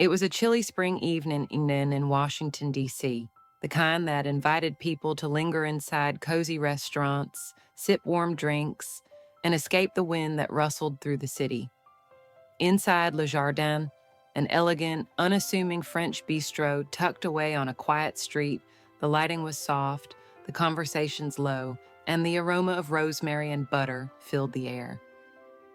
It was a chilly spring evening in Washington, D.C., the kind that invited people to linger inside cozy restaurants, sip warm drinks, and escape the wind that rustled through the city. Inside Le Jardin, an elegant, unassuming French bistro tucked away on a quiet street, the lighting was soft, the conversations low, and the aroma of rosemary and butter filled the air.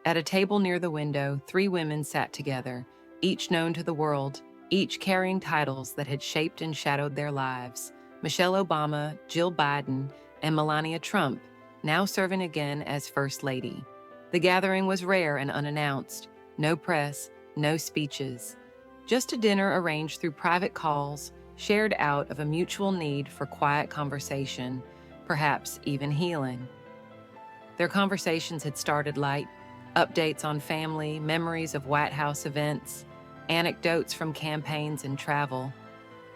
At a table near the window, three women sat together, each known to the world, each carrying titles that had shaped and shadowed their lives. Michelle Obama, Jill Biden, and Melania Trump, now serving again as First Lady. The gathering was rare and unannounced. No press, no speeches. Just a dinner arranged through private calls, shared out of a mutual need for quiet conversation, perhaps even healing. Their conversations had started light, updates on family, memories of White House events, anecdotes from campaigns and travel.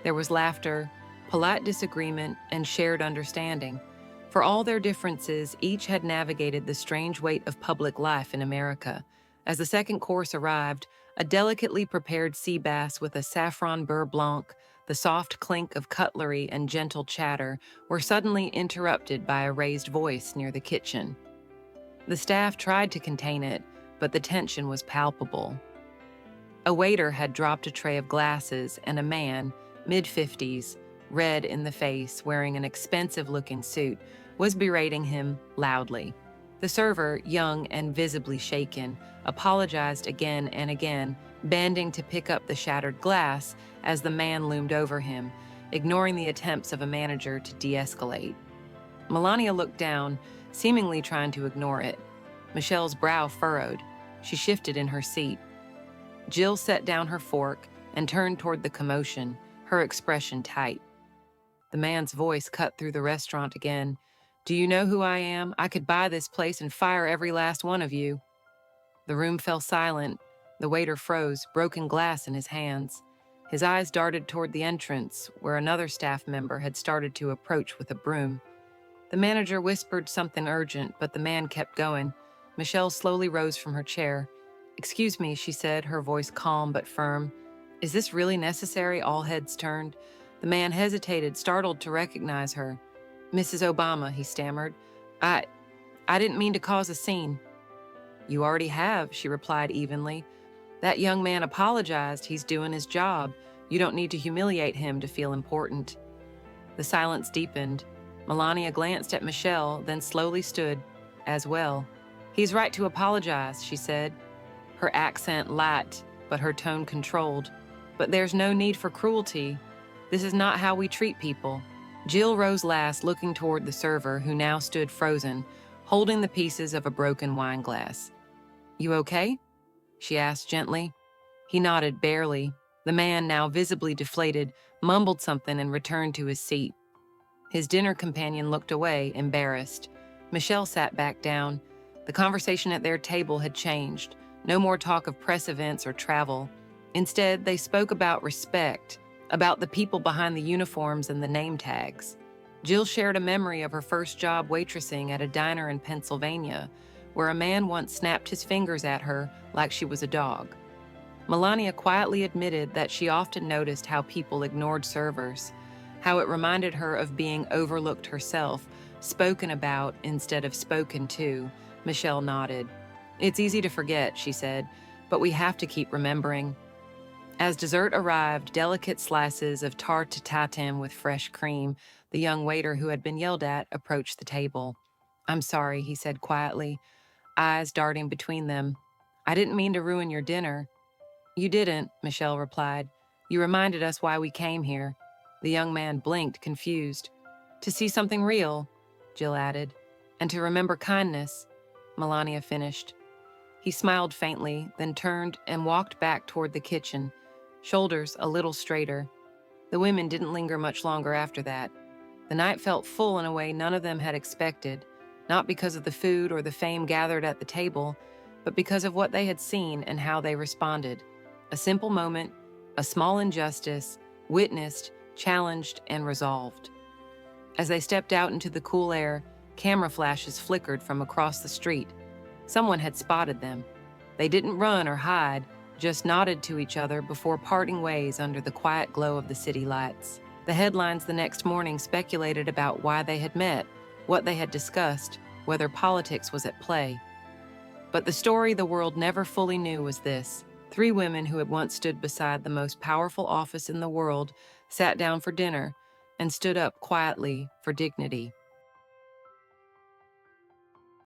There was laughter, polite disagreement, and shared understanding. For all their differences, each had navigated the strange weight of public life in America. As the second course arrived, a delicately prepared sea bass with a saffron beurre blanc, the soft clink of cutlery and gentle chatter were suddenly interrupted by a raised voice near the kitchen. The staff tried to contain it, but the tension was palpable. A waiter had dropped a tray of glasses, and a man, mid-50s, red in the face, wearing an expensive-looking suit, was berating him loudly. The server, young and visibly shaken, apologized again and again, bending to pick up the shattered glass as the man loomed over him, ignoring the attempts of a manager to de-escalate. Melania looked down, seemingly trying to ignore it. Michelle's brow furrowed. She shifted in her seat. Jill set down her fork and turned toward the commotion, her expression tight. The man's voice cut through the restaurant again. "Do you know who I am? I could buy this place and fire every last one of you." The room fell silent. The waiter froze, broken glass in his hands. His eyes darted toward the entrance, where another staff member had started to approach with a broom. The manager whispered something urgent, but the man kept going. Michelle slowly rose from her chair. "Excuse me," she said, her voice calm but firm. "Is this really necessary?" All heads turned. The man hesitated, startled to recognize her. "Mrs. Obama," he stammered. I didn't mean to cause a scene." "You already have," she replied evenly. "That young man apologized. He's doing his job. You don't need to humiliate him to feel important." The silence deepened. Melania glanced at Michelle, then slowly stood as well. "He's right to apologize," she said. Her accent light, but her tone controlled. "But there's no need for cruelty. This is not how we treat people." Jill rose last, looking toward the server, who now stood frozen, holding the pieces of a broken wine glass. "You okay?" she asked gently. He nodded barely. The man, now visibly deflated, mumbled something and returned to his seat. His dinner companion looked away, embarrassed. Michelle sat back down. The conversation at their table had changed. No more talk of press events or travel. Instead, they spoke about respect, about the people behind the uniforms and the name tags. Jill shared a memory of her first job waitressing at a diner in Pennsylvania, where a man once snapped his fingers at her like she was a dog. Melania quietly admitted that she often noticed how people ignored servers, how it reminded her of being overlooked herself, spoken about instead of spoken to. Michelle nodded. "It's easy to forget," she said, "but we have to keep remembering." As dessert arrived, delicate slices of tarte tatin with fresh cream, the young waiter who had been yelled at approached the table. "I'm sorry," he said quietly, eyes darting between them. "I didn't mean to ruin your dinner." "You didn't," Michelle replied. "You reminded us why we came here." The young man blinked, confused. "To see something real," Jill added. "And to remember kindness," Melania finished. He smiled faintly, then turned and walked back toward the kitchen, shoulders a little straighter. The women didn't linger much longer after that. The night felt full in a way none of them had expected, not because of the food or the fame gathered at the table, but because of what they had seen and how they responded. A simple moment, a small injustice, witnessed, challenged, and resolved. As they stepped out into the cool air, camera flashes flickered from across the street. Someone had spotted them. They didn't run or hide. just nodded to each other before parting ways under the quiet glow of the city lights. The headlines the next morning speculated about why they had met, what they had discussed, whether politics was at play. But the story the world never fully knew was this. Three women who had once stood beside the most powerful office in the world sat down for dinner and stood up quietly for dignity.